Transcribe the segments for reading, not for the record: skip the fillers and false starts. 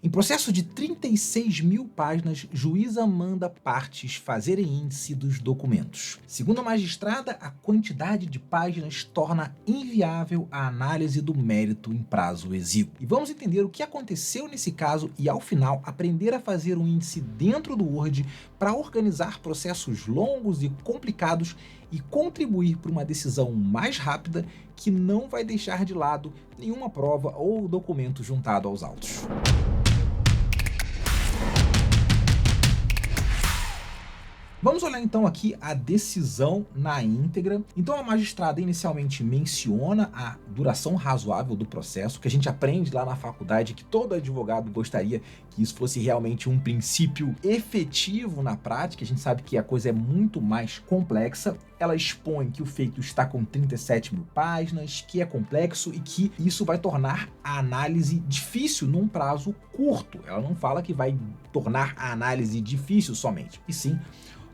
Em processo de 36 mil páginas, juíza manda partes fazerem índice dos documentos. Segundo a magistrada, a quantidade de páginas torna inviável a análise do mérito em prazo exíguo. E vamos entender o que aconteceu nesse caso e, ao final, aprender a fazer um índice dentro do Word para organizar processos longos e complicados e contribuir para uma decisão mais rápida que não vai deixar de lado nenhuma prova ou documento juntado aos autos. Vamos olhar então aqui a decisão na íntegra. Então a magistrada inicialmente menciona a duração razoável do processo, que a gente aprende lá na faculdade que todo advogado gostaria que isso fosse realmente um princípio efetivo na prática. A gente sabe que a coisa é muito mais complexa. Ela expõe que o feito está com 37 mil páginas, que é complexo e que isso vai tornar a análise difícil num prazo curto. Ela não fala que vai tornar a análise difícil somente, e sim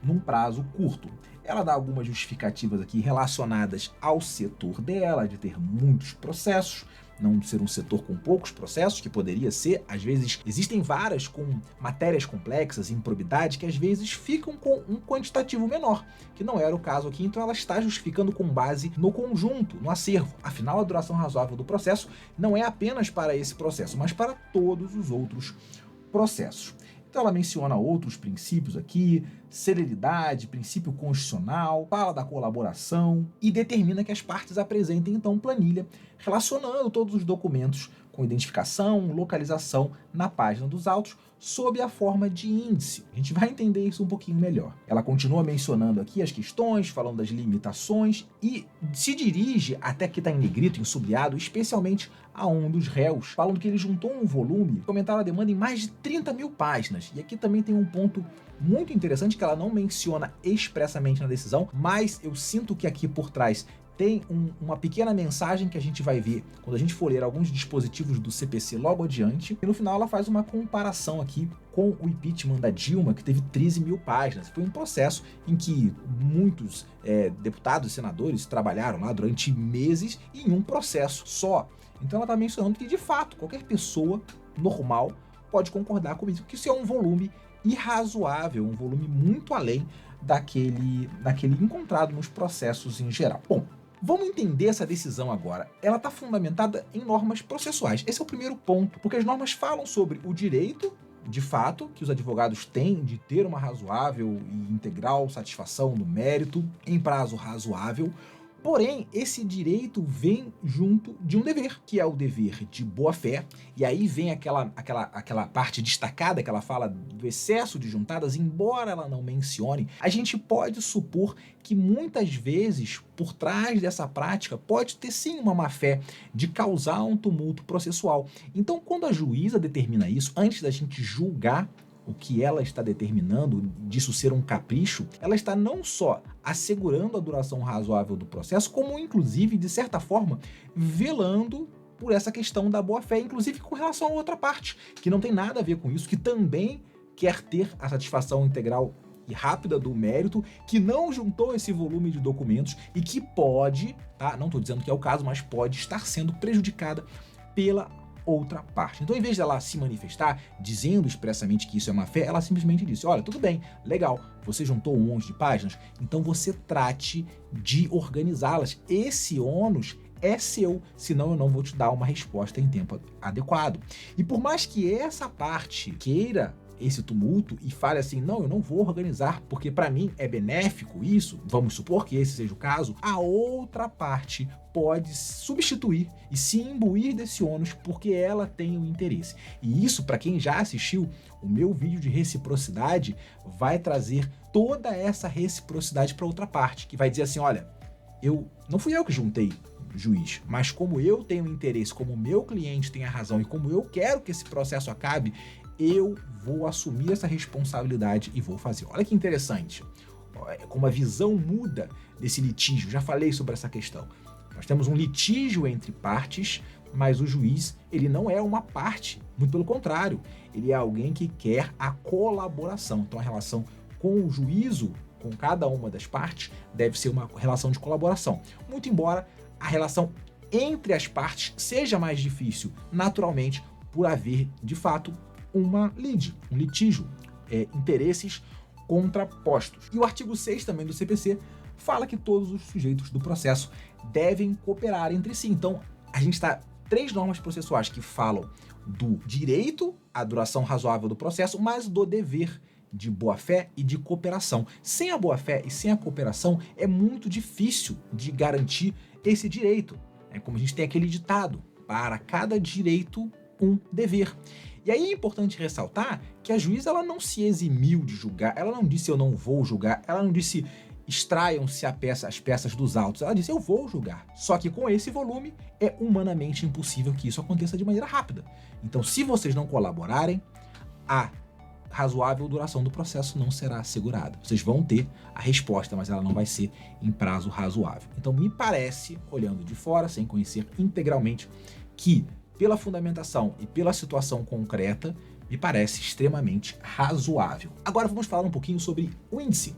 num prazo curto. Ela dá algumas justificativas aqui relacionadas ao setor dela, de ter muitos processos, não ser um setor com poucos processos, que poderia ser. Às vezes existem varas com matérias complexas, improbidade, que às vezes ficam com um quantitativo menor, que não era o caso aqui, então ela está justificando com base no conjunto, no acervo. Afinal, a duração razoável do processo não é apenas para esse processo, mas para todos os outros processos. Então ela menciona outros princípios aqui, celeridade, princípio constitucional, fala da colaboração e determina que as partes apresentem então planilha relacionando todos os documentos com identificação, localização na página dos autos sob a forma de índice. A gente vai entender isso um pouquinho melhor. Ela continua mencionando aqui as questões, falando das limitações e se dirige, até que está em negrito, em sublinhado, especialmente a um dos réus, falando que ele juntou um volume, comentaram a demanda em mais de 30 mil páginas. E aqui também tem um ponto muito interessante que ela não menciona expressamente na decisão, mas eu sinto que aqui por trás tem uma pequena mensagem que a gente vai ver quando a gente for ler alguns dispositivos do CPC logo adiante. E no final ela faz uma comparação aqui com o impeachment da Dilma, que teve 13 mil páginas. Foi um processo em que muitos deputados e senadores trabalharam lá durante meses em um processo só. Então ela está mencionando que, de fato, qualquer pessoa normal pode concordar comigo que isso é um volume irrazoável, um volume muito além daquele encontrado nos processos em geral. Bom, vamos entender essa decisão agora. Ela está fundamentada em normas processuais. Esse é o primeiro ponto, porque as normas falam sobre o direito, de fato, que os advogados têm de ter uma razoável e integral satisfação no mérito, em prazo razoável. Porém, esse direito vem junto de um dever, que é o dever de boa-fé, e aí vem aquela parte destacada que ela fala do excesso de juntadas, embora ela não mencione, a gente pode supor que muitas vezes, por trás dessa prática, pode ter sim uma má-fé de causar um tumulto processual. Então, quando a juíza determina isso, antes da gente julgar o que ela está determinando, disso ser um capricho, ela está não só assegurando a duração razoável do processo, como inclusive, de certa forma, velando por essa questão da boa-fé, inclusive com relação a outra parte, que não tem nada a ver com isso, que também quer ter a satisfação integral e rápida do mérito, que não juntou esse volume de documentos e que pode, tá? Não estou dizendo que é o caso, mas pode estar sendo prejudicada pela outra parte. Então, em vez dela se manifestar dizendo expressamente que isso é má fé, ela simplesmente disse: olha, tudo bem, legal, você juntou um monte de páginas, então você trate de organizá-las. Esse ônus é seu, senão eu não vou te dar uma resposta em tempo adequado. E por mais que essa parte queira esse tumulto e fale assim: não, eu não vou organizar porque para mim é benéfico isso, vamos supor que esse seja o caso, a outra parte pode substituir e se imbuir desse ônus porque ela tem o interesse. E isso, para quem já assistiu o meu vídeo de reciprocidade, vai trazer toda essa reciprocidade para outra parte, que vai dizer assim: olha, não fui eu que juntei, juiz, mas como eu tenho interesse, como o meu cliente tem a razão e como eu quero que esse processo acabe, eu vou assumir essa responsabilidade e vou fazer. Olha que interessante, como a visão muda desse litígio. Já falei sobre essa questão. Nós temos um litígio entre partes, mas o juiz, ele não é uma parte, muito pelo contrário, ele é alguém que quer a colaboração. Então a relação com o juízo, com cada uma das partes, deve ser uma relação de colaboração. Muito embora a relação entre as partes seja mais difícil, naturalmente, por haver, de fato, uma lide, um litígio, interesses contrapostos. E o artigo 6 também do CPC fala que todos os sujeitos do processo devem cooperar entre si. Então, a gente está 3 normas processuais que falam do direito à duração razoável do processo, mas do dever de boa-fé e de cooperação. Sem a boa-fé e sem a cooperação, é muito difícil de garantir esse direito. É como a gente tem aquele ditado, para cada direito, um dever. E aí é importante ressaltar que a juíza ela não se eximiu de julgar, ela não disse eu não vou julgar, ela não disse extraiam-se as peças dos autos, ela disse eu vou julgar. Só que com esse volume é humanamente impossível que isso aconteça de maneira rápida. Então se vocês não colaborarem, a razoável duração do processo não será assegurada. Vocês vão ter a resposta, mas ela não vai ser em prazo razoável. Então me parece, olhando de fora, sem conhecer integralmente, que pela fundamentação e pela situação concreta, me parece extremamente razoável. Agora vamos falar um pouquinho sobre o índice.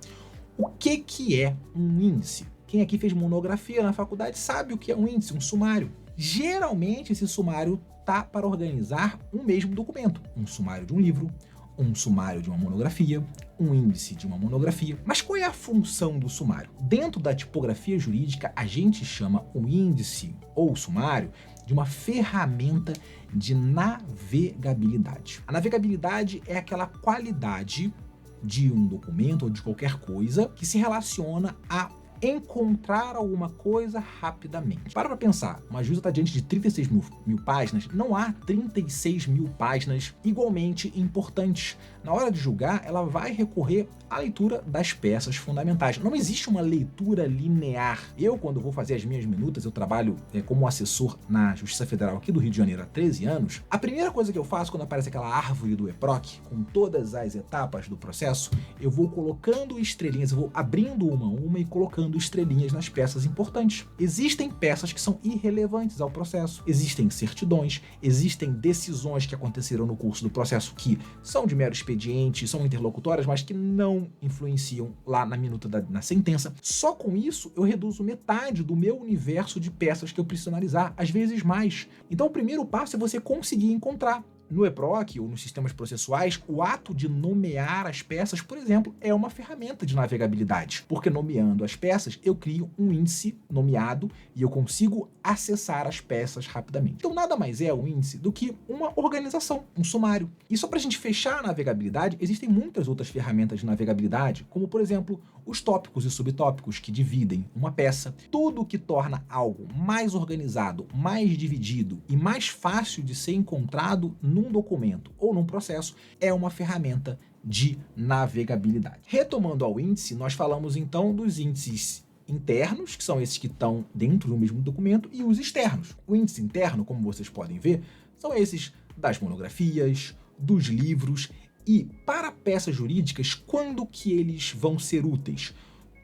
O que é um índice? Quem aqui fez monografia na faculdade sabe o que é um índice, um sumário. Geralmente esse sumário tá para organizar um mesmo documento, um sumário de um livro, um sumário de uma monografia, um índice de uma monografia. Mas qual é a função do sumário? Dentro da tipografia jurídica, a gente chama o índice ou o sumário de uma ferramenta de navegabilidade. A navegabilidade é aquela qualidade de um documento ou de qualquer coisa que se relaciona a encontrar alguma coisa rapidamente. Para pensar, uma juíza está diante de 36 mil páginas, não há 36 mil páginas igualmente importantes. Na hora de julgar, ela vai recorrer à leitura das peças fundamentais. Não existe uma leitura linear. Eu, quando vou fazer as minhas minutas, eu trabalho como assessor na Justiça Federal aqui do Rio de Janeiro há 13 anos, a primeira coisa que eu faço quando aparece aquela árvore do EPROC, com todas as etapas do processo, eu vou colocando estrelinhas, eu vou abrindo uma a uma e colocando estrelinhas nas peças importantes. Existem peças que são irrelevantes ao processo, existem certidões, existem decisões que aconteceram no curso do processo que são de mero expediente, são interlocutórias, mas que não influenciam lá na minuta na sentença. Só com isso eu reduzo metade do meu universo de peças que eu preciso analisar, às vezes mais. Então o primeiro passo é você conseguir encontrar. No EPROC ou nos sistemas processuais, o ato de nomear as peças, por exemplo, é uma ferramenta de navegabilidade, porque nomeando as peças, eu crio um índice nomeado e eu consigo acessar as peças rapidamente. Então nada mais é um índice do que uma organização, um sumário. E só para a gente fechar a navegabilidade, existem muitas outras ferramentas de navegabilidade, como por exemplo, os tópicos e subtópicos que dividem uma peça. Tudo que torna algo mais organizado, mais dividido e mais fácil de ser encontrado num documento ou num processo é uma ferramenta de navegabilidade. Retomando ao índice, nós falamos então dos índices internos, que são esses que estão dentro do mesmo documento, e os externos. O índice interno, como vocês podem ver, são esses das monografias, dos livros. E para peças jurídicas, quando que eles vão ser úteis?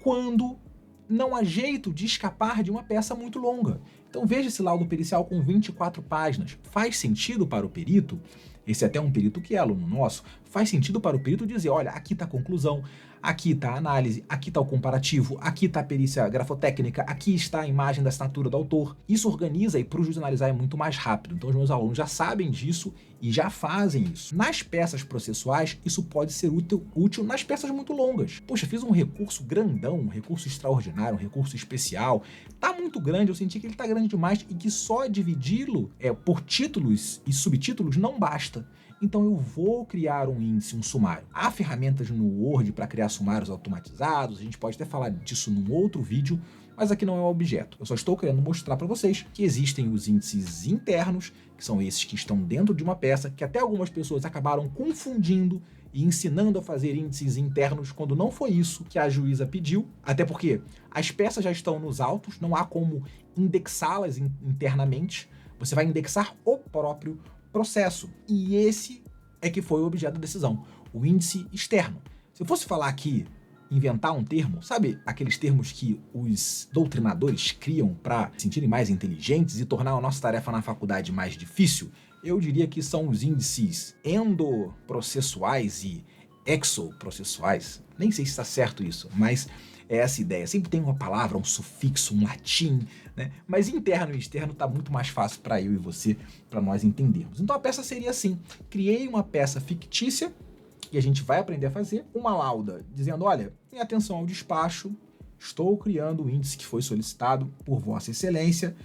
Quando não há jeito de escapar de uma peça muito longa. Então veja esse laudo pericial com 24 páginas. Faz sentido para o perito, esse é até um perito que é aluno nosso, faz sentido para o perito dizer, olha, aqui está a conclusão, aqui está a análise, aqui está o comparativo, aqui está a perícia grafotécnica, aqui está a imagem da assinatura do autor. Isso organiza e para o juiz analisar é muito mais rápido. Então os meus alunos já sabem disso e já fazem isso. Nas peças processuais, isso pode ser útil nas peças muito longas. Poxa, fiz um recurso grandão, um recurso extraordinário, um recurso especial. Tá muito grande, eu senti que ele tá grande demais e que só dividi-lo por títulos e subtítulos não basta. Então eu vou criar um índice, um sumário. Há ferramentas no Word para criar sumários automatizados, a gente pode até falar disso num outro vídeo, mas aqui não é o objeto. Eu só estou querendo mostrar para vocês que existem os índices internos, que são esses que estão dentro de uma peça, que até algumas pessoas acabaram confundindo e ensinando a fazer índices internos quando não foi isso que a juíza pediu, até porque as peças já estão nos autos, não há como indexá-las internamente, você vai indexar o próprio processo. E esse é que foi o objeto da decisão, o índice externo. Se eu fosse falar aqui, inventar um termo, sabe aqueles termos que os doutrinadores criam para se sentirem mais inteligentes e tornar a nossa tarefa na faculdade mais difícil? Eu diria que são os índices endoprocessuais e exoprocessuais. Nem sei se está certo isso, mas é essa ideia. Sempre tem uma palavra, um sufixo, um latim, né? Mas interno e externo tá muito mais fácil para eu e você, para nós entendermos. Então a peça seria assim: criei uma peça fictícia, e a gente vai aprender a fazer uma lauda dizendo, olha, em atenção ao despacho, estou criando o índice que foi solicitado por Vossa Excelência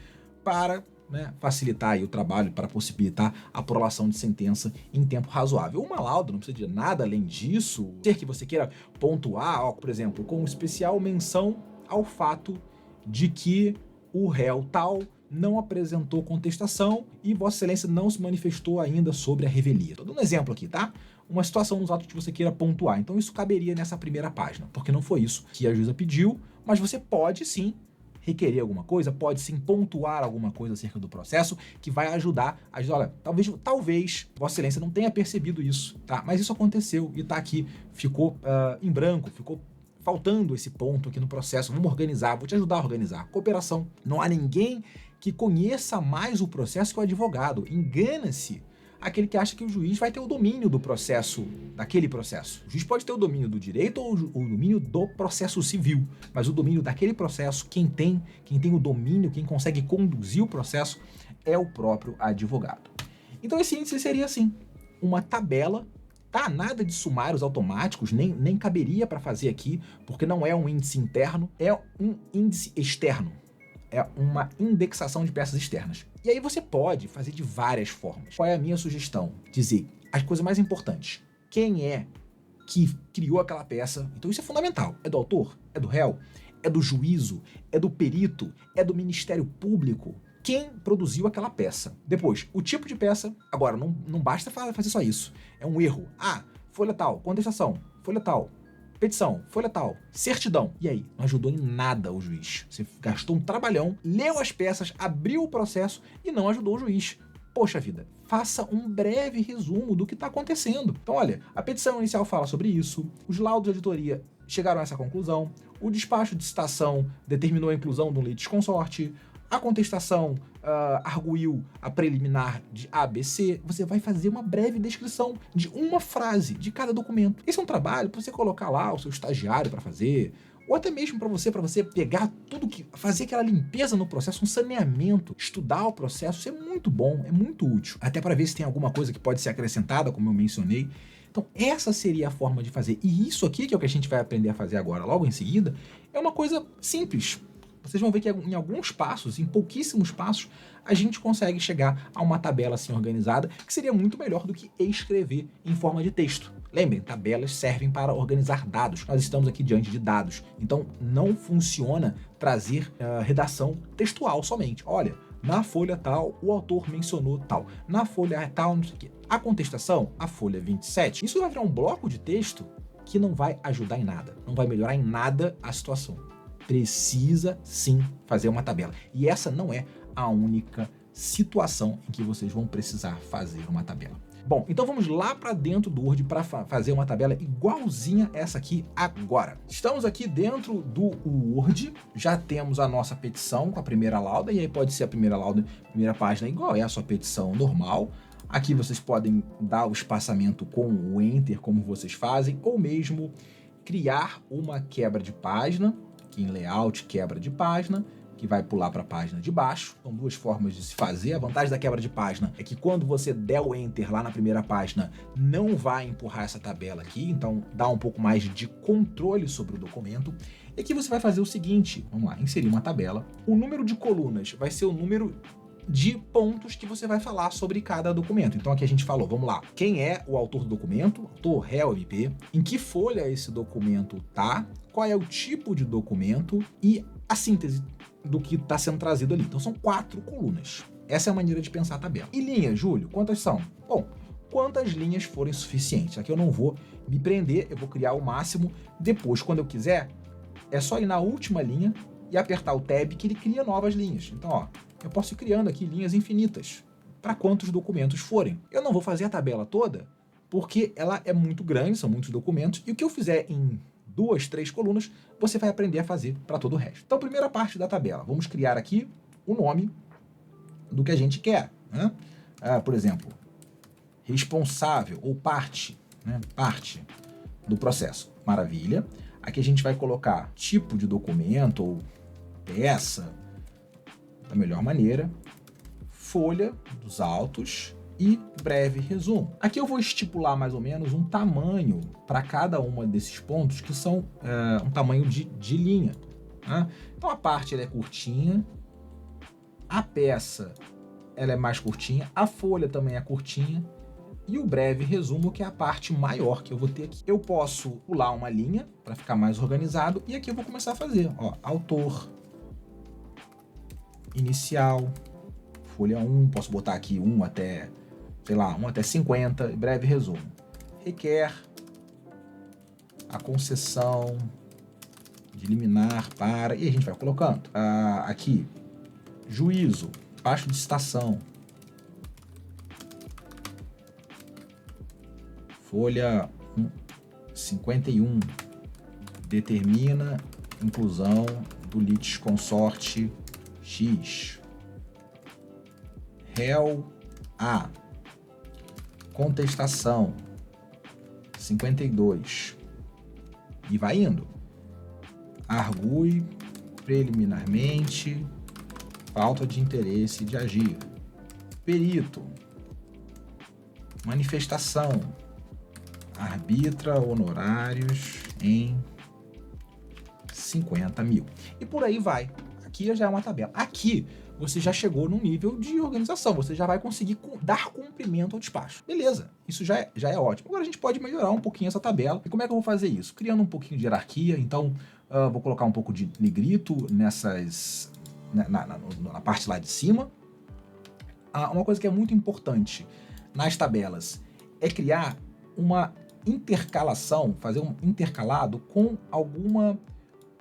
para, né, facilitar aí o trabalho, para possibilitar a prolação de sentença em tempo razoável. Uma lauda não precisa de nada além disso. Ser que você queira pontuar, ó, por exemplo, com especial menção ao fato de que o réu tal não apresentou contestação e Vossa Excelência não se manifestou ainda sobre a revelia. Estou dando um exemplo aqui, tá? Uma situação nos autos que você queira pontuar. Então isso caberia nessa primeira página, porque não foi isso que a juíza pediu, mas você pode sim requerer alguma coisa, pode sim pontuar alguma coisa acerca do processo que vai ajudar a dizer, olha, talvez Vossa Excelência não tenha percebido isso, tá? Mas isso aconteceu e tá aqui, ficou em branco, ficou faltando esse ponto aqui no processo. Vamos organizar, vou te ajudar a organizar. Cooperação. Não há ninguém que conheça mais o processo que o advogado. Engana-se aquele que acha que o juiz vai ter o domínio do processo, daquele processo. O juiz pode ter o domínio do direito ou o domínio do processo civil, mas o domínio daquele processo, quem tem o domínio, quem consegue conduzir o processo é o próprio advogado. Então esse índice seria assim, uma tabela, tá? Nada de sumários automáticos, nem caberia para fazer aqui, porque não é um índice interno, é um índice externo. É uma indexação de peças externas. E aí você pode fazer de várias formas. Qual é a minha sugestão? Dizer as coisas mais importantes. Quem é que criou aquela peça? Então isso é fundamental. É do autor? É do réu? É do juízo? É do perito? É do Ministério Público? Quem produziu aquela peça? Depois, o tipo de peça. Agora, não basta fazer só isso. É um erro. Ah, folha tal, contestação, folha tal. Petição, folha tal, certidão. E aí? Não ajudou em nada o juiz. Você gastou um trabalhão, leu as peças, abriu o processo e não ajudou o juiz. Poxa vida, faça um breve resumo do que está acontecendo. Então, olha, a petição inicial fala sobre isso, os laudos de auditoria chegaram a essa conclusão, o despacho de citação determinou a inclusão de um litisconsorte, a contestação arguiu a preliminar de ABC. Você vai fazer uma breve descrição de uma frase de cada documento. Esse é um trabalho para você colocar lá o seu estagiário para fazer, ou até mesmo para você pegar tudo que, fazer aquela limpeza no processo, um saneamento, estudar o processo. Isso é muito bom, é muito útil. Até para ver se tem alguma coisa que pode ser acrescentada, como eu mencionei. Então essa seria a forma de fazer. E isso aqui, que é o que a gente vai aprender a fazer agora, logo em seguida, é uma coisa simples. Vocês vão ver que em alguns passos, em pouquíssimos passos, a gente consegue chegar a uma tabela assim organizada, que seria muito melhor do que escrever em forma de texto. Lembrem, tabelas servem para organizar dados. Nós estamos aqui diante de dados. Então não funciona trazer redação textual somente. Olha, na folha tal, o autor mencionou tal. Na folha tal, não sei o quê. A contestação, a folha 27. Isso vai virar um bloco de texto que não vai ajudar em nada. Não vai melhorar em nada a situação. Precisa sim fazer uma tabela. E essa não é a única situação em que vocês vão precisar fazer uma tabela. Bom, então vamos lá para dentro do Word para fazer uma tabela igualzinha essa aqui agora. Estamos aqui dentro do Word, já temos a nossa petição com a primeira lauda, e aí pode ser a primeira lauda, primeira página igual é a sua petição normal. Aqui vocês podem dar o espaçamento com o Enter, como vocês fazem, ou mesmo criar uma quebra de página, em layout, quebra de página, que vai pular para a página de baixo. São duas formas de se fazer. A vantagem da quebra de página é que quando você der o Enter lá na primeira página, não vai empurrar essa tabela aqui, então dá um pouco mais de controle sobre o documento. E aqui você vai fazer o seguinte, vamos lá, inserir uma tabela. O número de colunas vai ser o número de pontos que você vai falar sobre cada documento. Então aqui a gente falou, vamos lá, quem é o autor do documento, autor, réu, MP, em que folha esse documento tá, qual é o tipo de documento e a síntese do que está sendo trazido ali. Então são 4 colunas. Essa é a maneira de pensar a tabela. E linhas, Júlio, quantas são? Bom, quantas linhas forem suficientes. Aqui eu não vou me prender, eu vou criar o máximo. Depois, quando eu quiser, é só ir na última linha e apertar o Tab que ele cria novas linhas. Então, ó, eu posso ir criando aqui linhas infinitas para quantos documentos forem. Eu não vou fazer a tabela toda porque ela é muito grande, são muitos documentos, e o que eu fizer em 2, 3 colunas, você vai aprender a fazer para todo o resto. Então, primeira parte da tabela, vamos criar aqui o nome do que a gente quer, né? Por exemplo, responsável ou parte, né? Parte do processo. Maravilha. Aqui a gente vai colocar tipo de documento ou peça da melhor maneira, folha dos autos e breve resumo. Aqui eu vou estipular mais ou menos um tamanho para cada uma desses pontos, que são um tamanho de linha. Tá? Então a parte ela é curtinha, a peça ela é mais curtinha, a folha também é curtinha, e o breve resumo, que é a parte maior que eu vou ter aqui. Eu posso pular uma linha para ficar mais organizado, e aqui eu vou começar a fazer, ó, autor, inicial, folha 1, posso botar aqui 1 até, sei lá, 1 até 50, breve resumo. Requer a concessão de liminar para, e a gente vai colocando. Aqui, juízo, baixo de citação, folha 51, determina inclusão do litisconsorte X. Réu A, contestação 52, e vai indo. Argue preliminarmente falta de interesse de agir. Perito, manifestação, arbitra honorários em 50 mil. E por aí vai. Aqui já é uma tabela. Aqui você já chegou num nível de organização, você já vai conseguir dar cumprimento ao despacho. Beleza, isso já é ótimo. Agora a gente pode melhorar um pouquinho essa tabela. E como é que eu vou fazer isso? Criando um pouquinho de hierarquia, então vou colocar um pouco de negrito na parte lá de cima. Uma coisa que é muito importante nas tabelas é criar uma intercalação, fazer um intercalado com alguma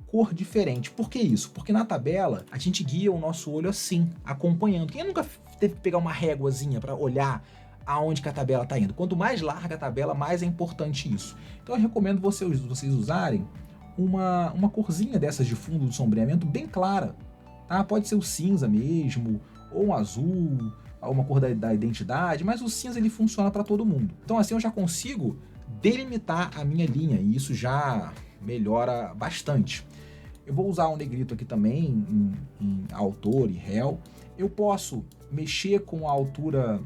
cor diferente. Por que isso? Porque na tabela a gente guia o nosso olho assim, acompanhando. Quem nunca teve que pegar uma réguazinha para olhar aonde que a tabela está indo? Quanto mais larga a tabela, mais é importante isso. Então eu recomendo vocês usarem uma corzinha dessas de fundo de sombreamento bem clara. Tá? Pode ser o cinza mesmo, ou um azul, uma cor da identidade, mas o cinza ele funciona para todo mundo. Então assim eu já consigo delimitar a minha linha e isso já melhora bastante. Eu vou usar um negrito aqui também em autor e réu. Eu posso mexer com a altura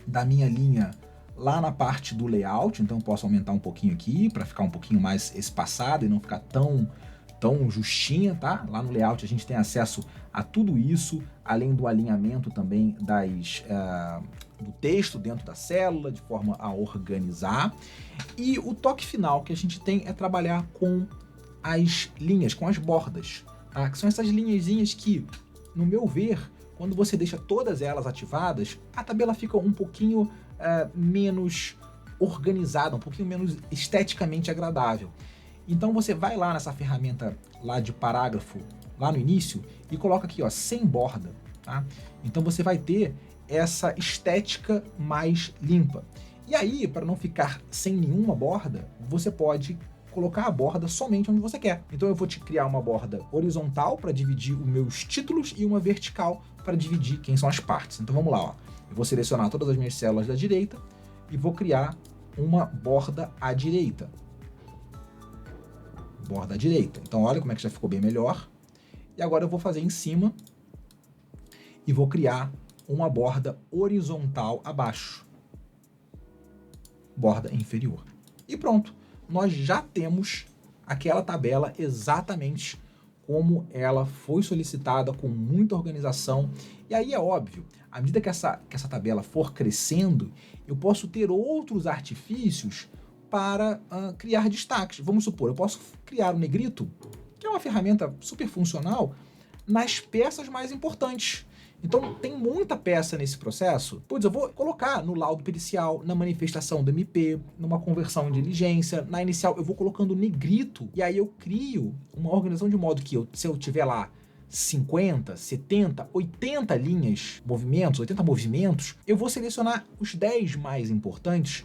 da minha linha lá na parte do layout, então eu posso aumentar um pouquinho aqui para ficar um pouquinho mais espaçado e não ficar tão justinha, tá? Lá no layout a gente tem acesso a tudo isso, além do alinhamento também do texto dentro da célula, de forma a organizar. E o toque final que a gente tem é trabalhar com as linhas, com as bordas, tá? Que são essas linhazinhas que, no meu ver, quando você deixa todas elas ativadas, a tabela fica um pouquinho menos organizada, um pouquinho menos esteticamente agradável. Então você vai lá nessa ferramenta lá de parágrafo, lá no início, e coloca aqui, ó, sem borda, tá? Então você vai ter essa estética mais limpa. E aí, para não ficar sem nenhuma borda, você pode colocar a borda somente onde você quer. Então eu vou te criar uma borda horizontal para dividir os meus títulos e uma vertical para dividir quem são as partes. Então vamos lá, ó. Eu vou selecionar todas as minhas células da direita e vou criar uma borda à direita. Borda à direita. Então olha como é que já ficou bem melhor. E agora eu vou fazer em cima e vou criar uma borda horizontal abaixo. Borda inferior. E pronto. Nós já temos aquela tabela exatamente como ela foi solicitada, com muita organização. E aí é óbvio, à medida que essa tabela for crescendo, eu posso ter outros artifícios para criar destaques. Vamos supor, eu posso criar um negrito, que é uma ferramenta super funcional, nas peças mais importantes. Então tem muita peça nesse processo. Pois eu vou colocar no laudo pericial, na manifestação do MP, numa conversão em diligência, na inicial eu vou colocando negrito, e aí eu crio uma organização de modo que se eu tiver lá 50, 70, 80 linhas, 80 movimentos, eu vou selecionar os 10 mais importantes,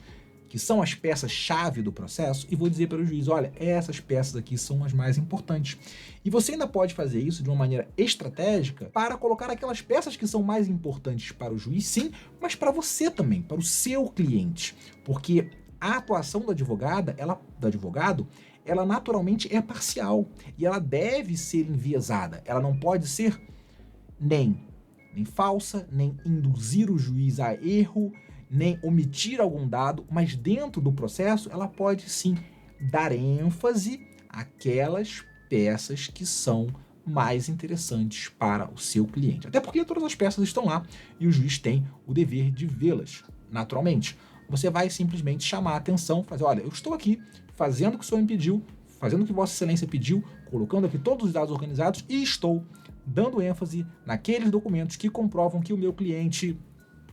que são as peças-chave do processo, e vou dizer para o juiz, olha, essas peças aqui são as mais importantes. E você ainda pode fazer isso de uma maneira estratégica para colocar aquelas peças que são mais importantes para o juiz, sim, mas para você também, para o seu cliente. Porque A atuação do advogado, ela naturalmente é parcial e ela deve ser enviesada. Ela não pode ser nem falsa, nem induzir o juiz a erro, nem omitir algum dado, mas dentro do processo ela pode sim dar ênfase àquelas peças que são mais interessantes para o seu cliente. Até porque todas as peças estão lá e o juiz tem o dever de vê-las, naturalmente. Você vai simplesmente chamar a atenção, fazer, olha, eu estou aqui fazendo o que o senhor me pediu, fazendo o que Vossa Excelência pediu, colocando aqui todos os dados organizados e estou dando ênfase naqueles documentos que comprovam que o meu cliente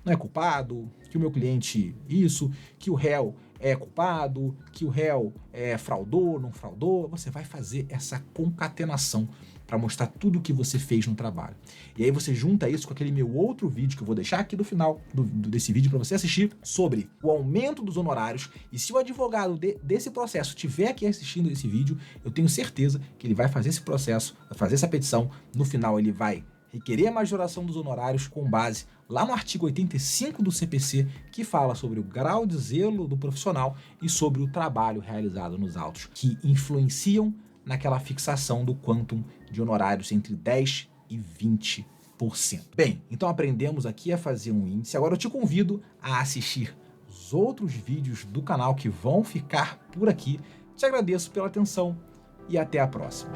não é culpado, que o meu cliente isso, que o réu é culpado, que o réu fraudou, não fraudou. Você vai fazer essa concatenação para mostrar tudo o que você fez no trabalho. E aí você junta isso com aquele meu outro vídeo que eu vou deixar aqui no final desse vídeo para você assistir, sobre o aumento dos honorários. E se o advogado desse processo estiver aqui assistindo esse vídeo, eu tenho certeza que ele vai fazer esse processo, vai fazer essa petição. No final ele vai requerer a majoração dos honorários com base lá no artigo 85 do CPC, que fala sobre o grau de zelo do profissional e sobre o trabalho realizado nos autos, que influenciam naquela fixação do quantum de honorários entre 10% e 20%. Bem, então aprendemos aqui a fazer um índice. Agora eu te convido a assistir os outros vídeos do canal que vão ficar por aqui. Te agradeço pela atenção e até a próxima.